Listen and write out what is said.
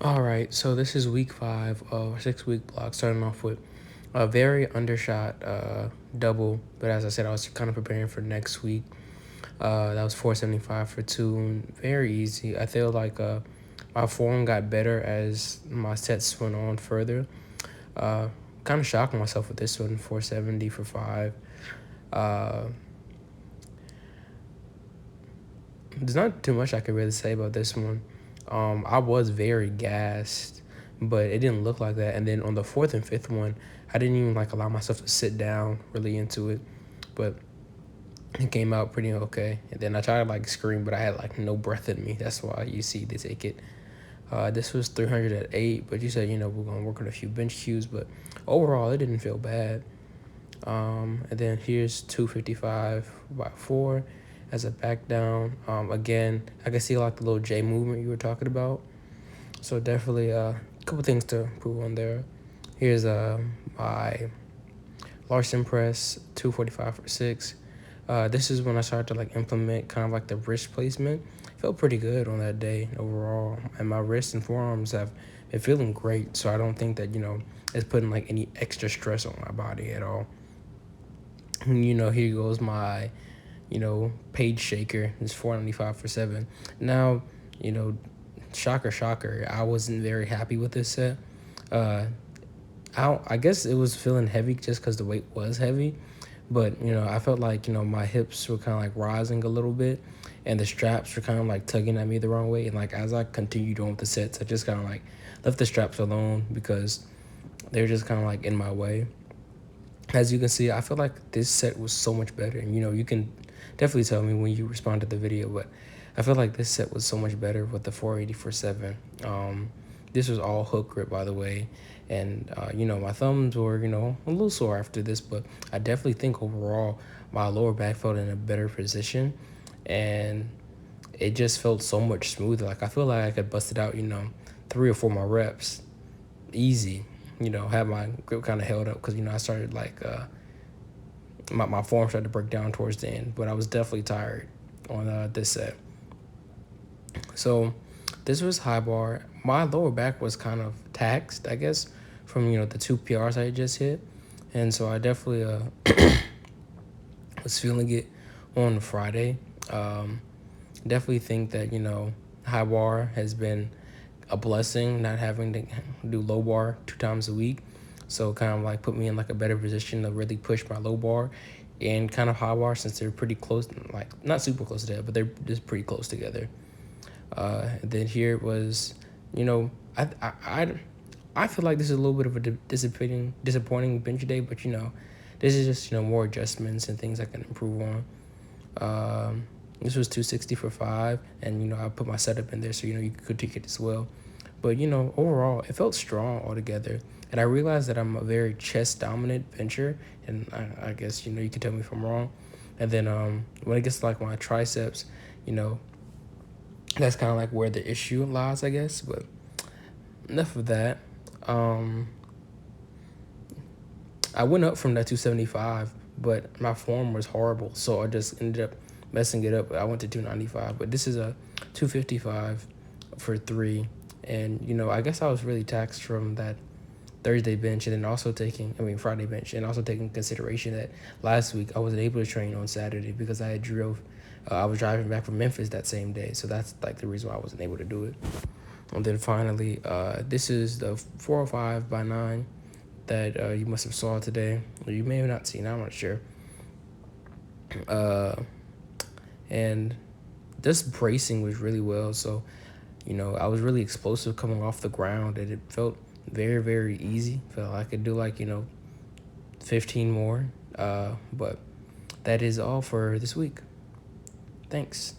All right, so this is week 5 of a 6 week block, starting off with a very undershot double. But as I said, I was kind of preparing for next week. That was 475 for 2, and very easy. I feel like my form got better as my sets went on further. Uh, Kind of shocked myself with this one, 470 for 5. Uh, there's not too much I could really say about this one. I was very gassed, but it didn't look like that. And then on the fourth and fifth one, I didn't even like allow myself to sit down really into it, but it came out pretty okay. And then I tried to like scream, but I had like no breath in me. That's why you see the ticket. This was 300 at 8, but you said, we're going to work on a few bench cues, but overall, it didn't feel bad. And then here's 255 by 4 as a back down. Again, I can see like the little J movement you were talking about. So definitely a couple things to improve on there. Here's my Larson press, 245 for 6. This is when I started to like implement kind of like the wrist placement. Felt pretty good on that day overall, and my wrists and forearms have been feeling great. So I don't think that it's putting like any extra stress on my body at all. Here goes my, page shaker. It's 495 for 7. Now, shocker, shocker. I wasn't very happy with this set. Uh, I guess it was feeling heavy just because the weight was heavy. But, I felt like, my hips were kind of like rising a little bit and the straps were kind of like tugging at me the wrong way. And like as I continued on with the sets, I just kind of like left the straps alone because they were just kind of like in my way. As you can see, I feel like this set was so much better. And, you can definitely tell me when you respond to the video, but I feel like this set was so much better with the 480 for 7. This was all hook grip, by the way. And, my thumbs were, a little sore after this, but I definitely think overall my lower back felt in a better position. And it just felt so much smoother. Like, I feel like I could bust it out, 3 or 4 more reps. Easy. Have my grip kind of held up because, I started like, my form started to break down towards the end. But I was definitely tired on this set. So this was high bar. My lower back was kind of taxed, I guess, from the 2 PRs I just hit, and so I definitely was feeling it on Friday. Definitely think that high bar has been a blessing, not having to do low bar 2 times a week. So kind of like put me in like a better position to really push my low bar and kind of high bar since they're pretty close, like not super close together, but they're just pretty close together. Then here it was, I feel like this is a little bit of a disappointing bench day, but this is just more adjustments and things I can improve on. This was 260 for 5, and I put my setup in there so you could critique it as well. But overall, it felt strong altogether, and I realized that I'm a very chest dominant bencher, and I guess you can tell me if I'm wrong. And then when it gets to like my triceps, that's kind of like where the issue lies, I guess. But enough of that. I went up from that 275, but my form was horrible, so I just ended up messing it up. I went to 295, but this is a 255 for 3. And I guess I was really taxed from that Thursday bench, and then also Friday bench, and also taking consideration that last week I wasn't able to train on Saturday because I was driving back from Memphis that same day, so that's like the reason why I wasn't able to do it. And then finally, this is the 405 by 9 that you must have saw today, or you may have not seen. I'm not sure. And this bracing was really well, so I was really explosive coming off the ground, and it felt very, very easy. Felt like I could do like 15 more. But that is all for this week. Thanks.